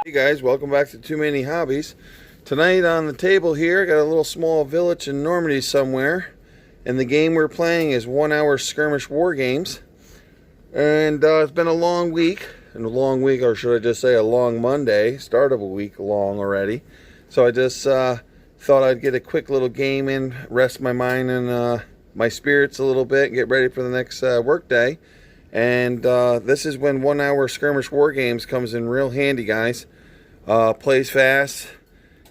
Hey guys, welcome back to Too Many Hobbies. Tonight on the table here, got a little small village in Normandy somewhere, and the game we're playing is Hour Skirmish Wargames. And it's been a long week, or should I just say a long Monday, start of a week long already. So I just thought I'd get a quick little game in, rest my mind and my spirits a little bit, and get ready for the next work day. And this is when Hour Skirmish Wargames comes in real handy, guys. Plays fast,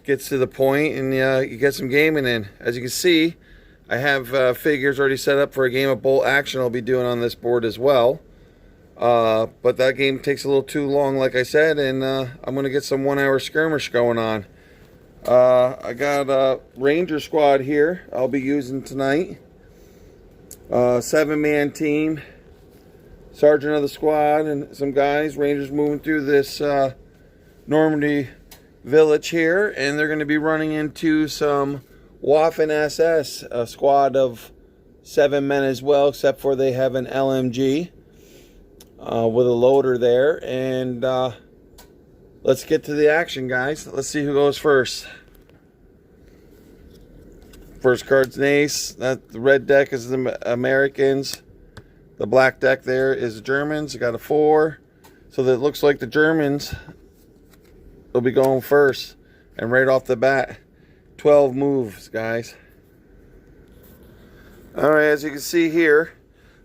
gets to the point, and you get some gaming in. As you can see, I have figures already set up for a game of bolt action I'll be doing on this board as well. But that game takes a little too long, like I said, and I'm going to get some Hour Skirmish going on. I got a Ranger squad here I'll be using tonight. 7-man team. Sergeant of the squad and some guys, Rangers, moving through this Normandy village here, and they're going to be running into some Waffen SS, a squad of 7 men as well, except for they have an LMG with a loader there. And let's get to the action, guys. Let's see who goes first. First card's an ace. The red deck is the Americans. The black deck there is the Germans. I got a 4. So that looks like the Germans will be going first. And right off the bat, 12 moves, guys. Alright, as you can see here,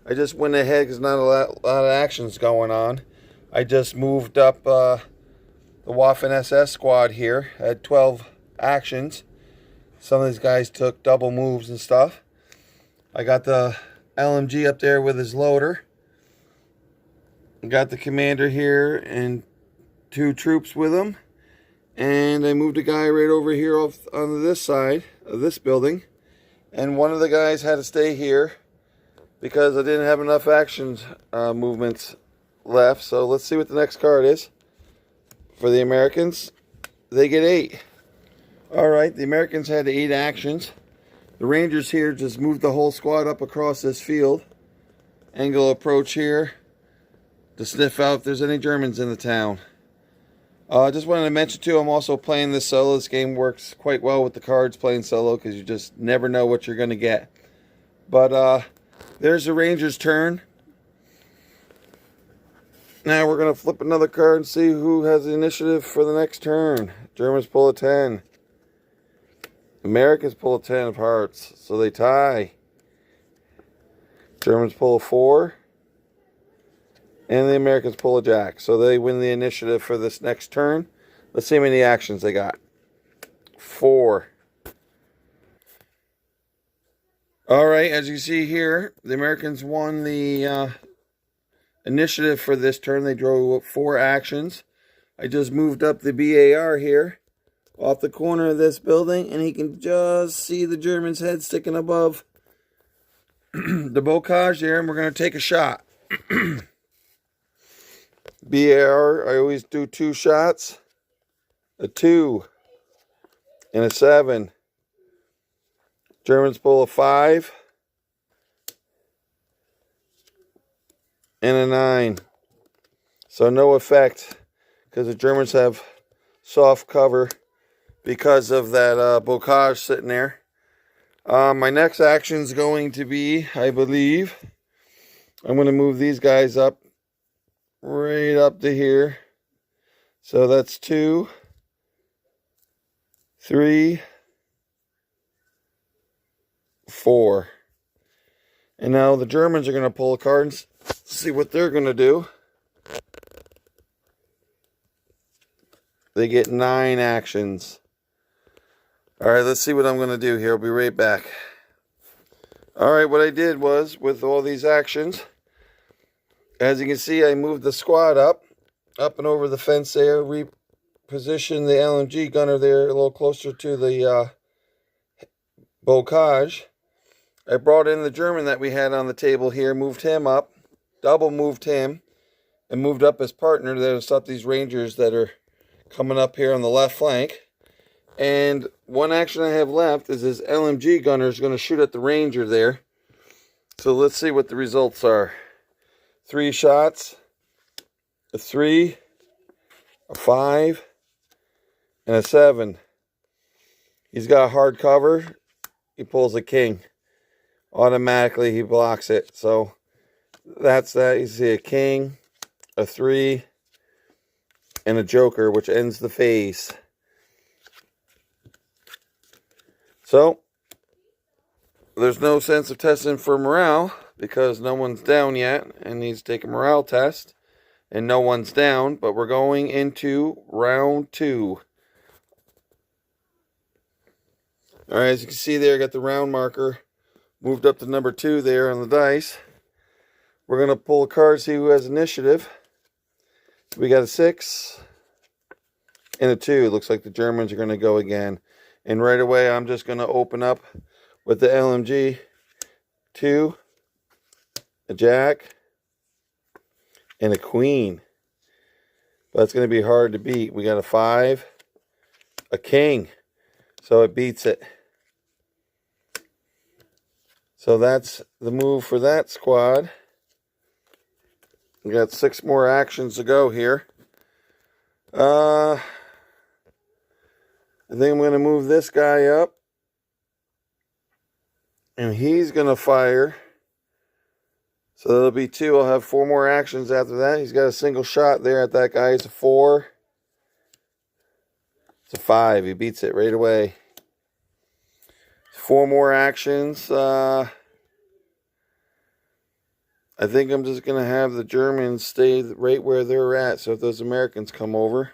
I just went ahead because not a lot of actions going on. I just moved up the Waffen SS squad here. I had 12 actions. Some of these guys took double moves and stuff. I got the LMG up there with his loader. Got the commander here and 2 troops with him. And I moved a guy right over here off on this side of this building. And one of the guys had to stay here because I didn't have enough actions movements left. So let's see what the next card is. For the Americans, they get 8. Alright, the Americans had 8 actions. The Rangers here just moved the whole squad up across this field. Angle approach here to sniff out if there's any Germans in the town. I just wanted to mention too, I'm also playing this solo. This game works quite well with the cards playing solo because you just never know what you're going to get. But there's the Rangers' turn. Now we're going to flip another card and see who has the initiative for the next turn. Germans pull a 10. Americans pull a 10 of hearts, so they tie. Germans pull a 4. And the Americans pull a jack, so they win the initiative for this next turn. Let's see how many actions they got. 4. Alright, as you see here, the Americans won the initiative for this turn. They drew 4 actions. I just moved up the BAR here off the corner of this building, and he can just see the German's head sticking above the bocage there, and we're going to take a shot. BAR, I always do 2 shots. A 2 and a 7. Germans pull a 5 and a 9. So no effect because the Germans have soft cover because of that bocage sitting there. My next action is going to be, I believe, I'm going to move these guys up right up to here. So that's 2, 3, 4. And now the Germans are going to pull a card and see what they're going to do. They get 9 actions. Alright, let's see what I'm going to do here. I'll be right back. Alright, what I did was, with all these actions, as you can see, I moved the squad up and over the fence there, repositioned the LMG gunner there a little closer to the bocage. I brought in the German that we had on the table here, moved him up, double moved him, and moved up his partner there to stop these Rangers that are coming up here on the left flank. And one action I have left is his LMG gunner is going to shoot at the Ranger there. So let's see what the results are. 3 shots, a 3, a 5, and a 7. He's got hard cover. He pulls a king. Automatically, he blocks it. So that's that. You see a king, a 3, and a joker, which ends the phase. So there's no sense of testing for morale because no one's down yet and needs to take a morale test. And no one's down, but we're going into round 2. All right, as you can see there, I got the round marker moved up to number 2 there on the dice. We're going to pull a card, see who has initiative. We got a 6 and a 2. Looks like the Germans are going to go again. And right away, I'm just going to open up with the LMG. 2, a jack, and a queen. But it's going to be hard to beat. We got a 5, a king. So it beats it. So that's the move for that squad. We got 6 more actions to go here. I think I'm going to move this guy up. And he's going to fire. So there'll be 2. I'll have 4 more actions after that. He's got a single shot there at that guy. It's a 4. It's a 5. He beats it right away. 4 more actions. I think I'm just going to have the Germans stay right where they're at. So if those Americans come over.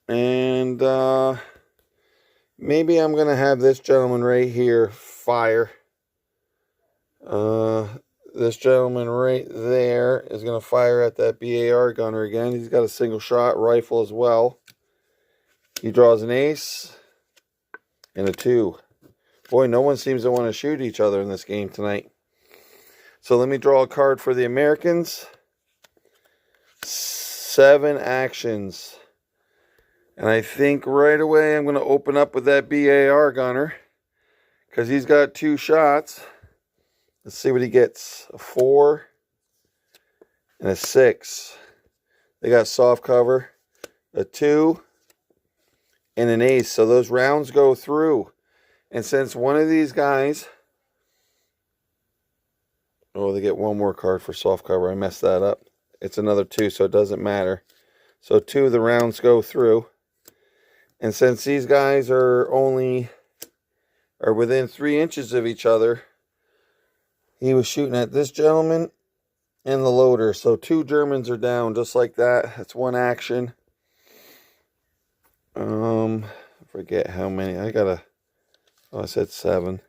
And maybe I'm going to have this gentleman right here fire. This gentleman right there is going to fire at that BAR gunner again. He's got a single shot rifle as well. He draws an ace and a 2. Boy, no one seems to want to shoot each other in this game tonight. So let me draw a card for the Americans. 7 actions. And I think right away I'm going to open up with that BAR gunner. Because he's got 2 shots. Let's see what he gets. A 4 and a 6. They got soft cover. A 2 and an ace. So those rounds go through. And since one of these guys... Oh, they get 1 more card for soft cover. I messed that up. It's another 2, so it doesn't matter. So 2 of the rounds go through. And since these guys are within 3 inches of each other, he was shooting at this gentleman and the loader. So 2 Germans are down just like that. That's 1 action. I forget how many. I said 7.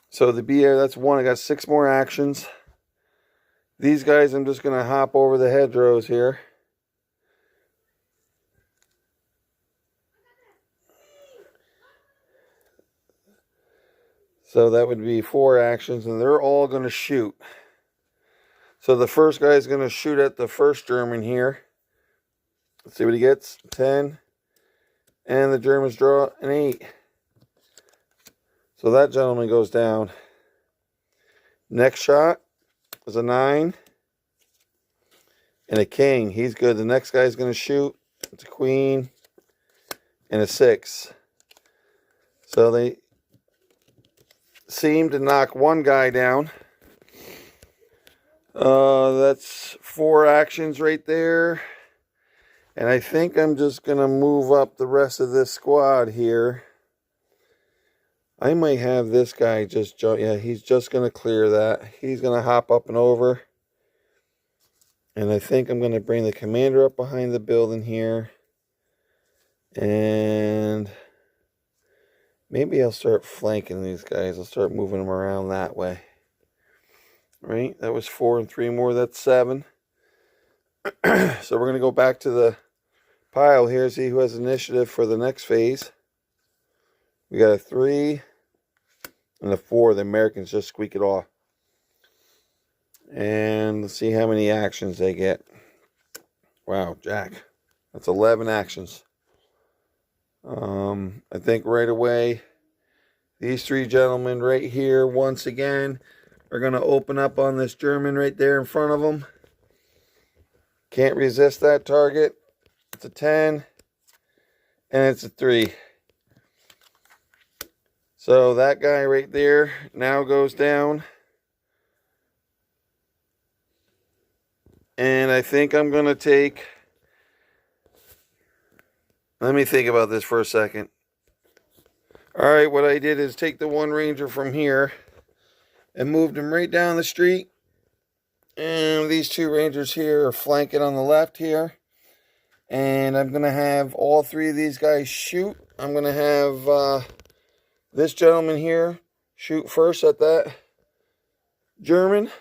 So the BA, that's 1. I got 6 more actions. These guys, I'm just going to hop over the hedgerows here. So that would be 4 actions, and they're all going to shoot. So the first guy is going to shoot at the first German here. Let's see what he gets. 10. And the Germans draw an 8. So that gentleman goes down. Next shot is a 9. And a king. He's good. The next guy is going to shoot. It's a queen. And a 6. So they seem to knock 1 guy down. That's 4 actions right there. And I think I'm just going to move up the rest of this squad here. I might have this guy just jump. Yeah, he's just going to clear that. He's going to hop up and over. And I think I'm going to bring the commander up behind the building here. And maybe I'll start flanking these guys. I'll start moving them around that way. Right? That was 4 and 3 more. That's 7. So we're going to go back to the pile here. See who has initiative for the next phase. We got a 3 and a 4. The Americans just squeak it off. And let's see how many actions they get. Wow, Jack. That's 11 actions. I think right away, these 3 gentlemen right here, once again, are going to open up on this German right there in front of them. Can't resist that target. It's a 10. And it's a 3. So that guy right there now goes down. And I think I'm going to take... Let me think about this for a second. Alright, what I did is take the one ranger from here and moved him right down the street. And these two rangers here are flanking on the left here. And I'm going to have all three of these guys shoot. I'm going to have this gentleman here shoot first at that German.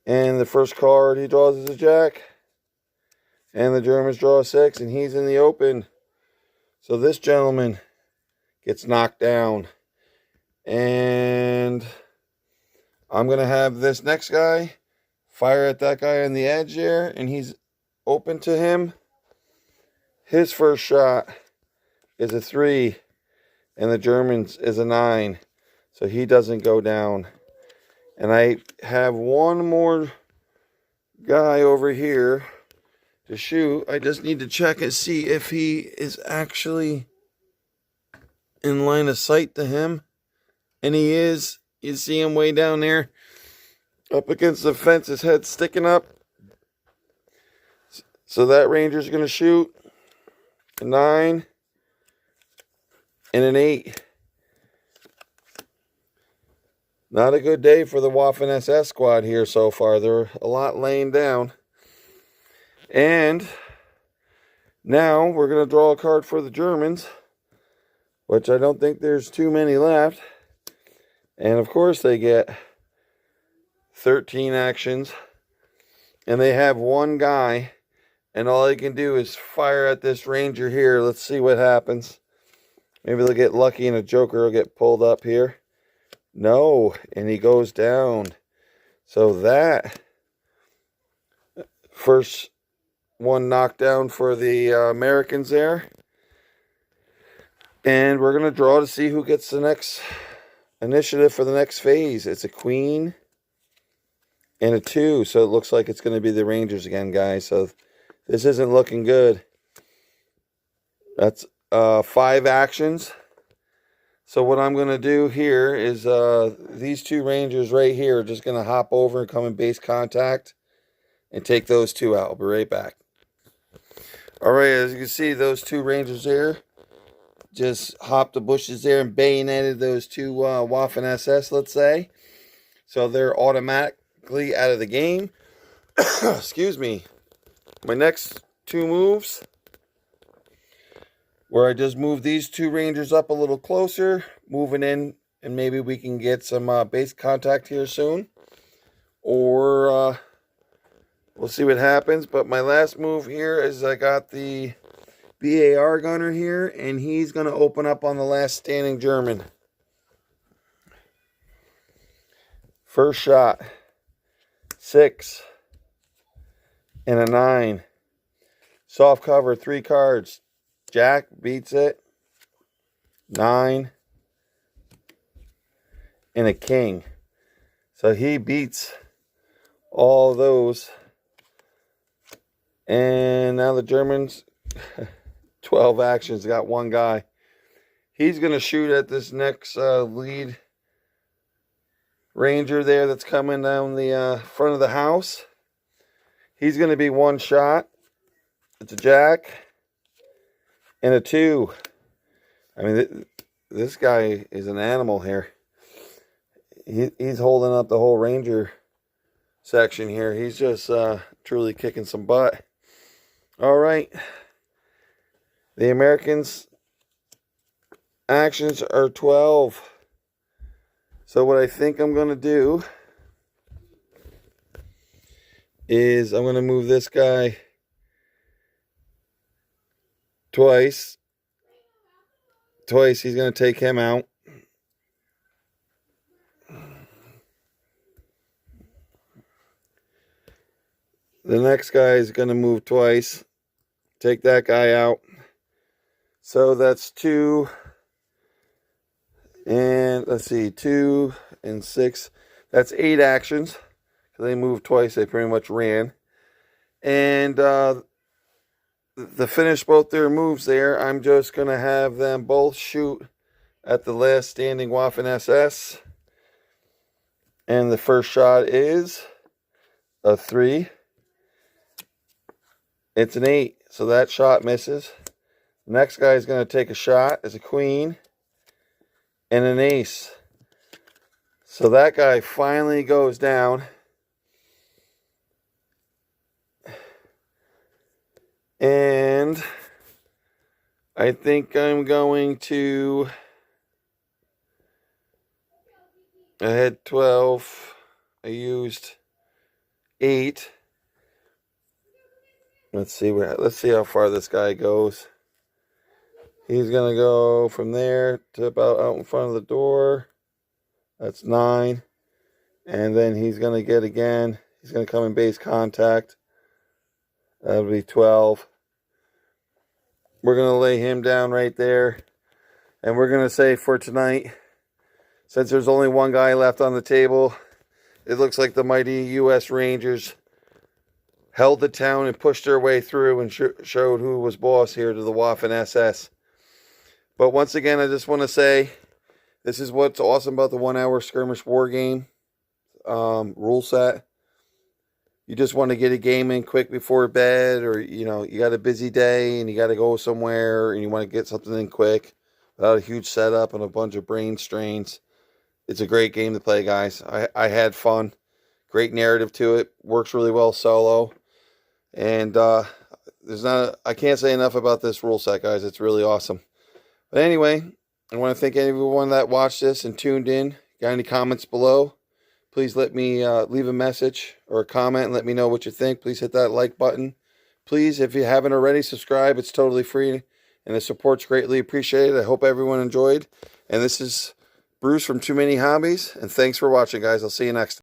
And the first card he draws is a jack. And the Germans draw a 6, and he's in the open. So this gentleman gets knocked down. And I'm going to have this next guy fire at that guy on the edge there, and he's open to him. His first shot is a 3, and the German's is a 9. So he doesn't go down. And I have one more guy over here to shoot. I just need to check and see if he is actually in line of sight to him. And he is. You see him way down there up against the fence, his head sticking up. So that ranger's going to shoot a 9 and an 8. Not a good day for the Waffen SS squad here so far. They're a lot laying down. And now we're going to draw a card for the Germans, which I don't think there's too many left. And of course they get 13 actions. And they have one guy. And all they can do is fire at this ranger here. Let's see what happens. Maybe they'll get lucky and a joker will get pulled up here. No, and he goes down. So that first one knocked down for the Americans there. And we're going to draw to see who gets the next initiative for the next phase. It's a queen and a 2. So it looks like it's going to be the Rangers again, guys. So this isn't looking good. That's 5 actions. So what I'm going to do here is these two Rangers right here are just going to hop over and come in base contact and take those 2 out. I'll be right back. Alright, as you can see, those 2 Rangers there just hopped the bushes there and bayoneted those 2 Waffen SS, let's say. So they're automatically out of the game. Excuse me. My next 2 moves, where I just move these 2 Rangers up a little closer, moving in, and maybe we can get some base contact here soon. Or we'll see what happens. But my last move here is I got the BAR gunner here, and he's going to open up on the last standing German. First shot, 6 and a 9. Soft cover, 3 cards. Jack beats it. 9 and a king. So he beats all those. And now the Germans, 12 actions, got 1 guy. He's going to shoot at this next lead ranger there that's coming down the front of the house. He's going to be 1 shot. It's a jack and a 2. I mean, this guy is an animal here. He's holding up the whole ranger section here. He's just truly kicking some butt. All right. The Americans' actions are 12. So what I think I'm going to do is I'm going to move this guy twice. He's going to take him out. The next guy is going to move twice. Take that guy out. So that's 2. And let's see, 2 and 6. That's 8 actions. They moved twice. They pretty much ran. And to finish both their moves there, I'm just going to have them both shoot at the last standing Waffen SS. And the first shot is a 3. It's an 8, so that shot misses. The next guy is going to take a shot as a queen and an ace. So that guy finally goes down. And I think I'm going to... I had 12. I used 8. Let's see how far this guy goes. He's going to go from there to about out in front of the door. That's 9. And then he's going to get again. He's going to come in base contact. That'll be 12. We're going to lay him down right there. And we're going to say for tonight, since there's only one guy left on the table, it looks like the mighty U.S. Rangers held the town and pushed their way through and showed who was boss here to the Waffen SS. But once again, I just want to say, this is what's awesome about the 1 Hour Skirmish War Game rule set. You just want to get a game in quick before bed, or you got a busy day and you got to go somewhere and you want to get something in quick without a huge setup and a bunch of brain strains. It's a great game to play, guys. I had fun. Great narrative to it. Works really well solo. And I can't say enough about this rule set, guys. It's really awesome. But anyway, I want to thank everyone that watched this and tuned in. Got any comments below? Please let me leave a message or a comment and let me know what you think. Please hit that like button. Please, if you haven't already, subscribe. It's totally free and the support's greatly appreciated. I hope everyone enjoyed. And this is Bruce from Too Many Hobbies. And thanks for watching, guys. I'll see you next time.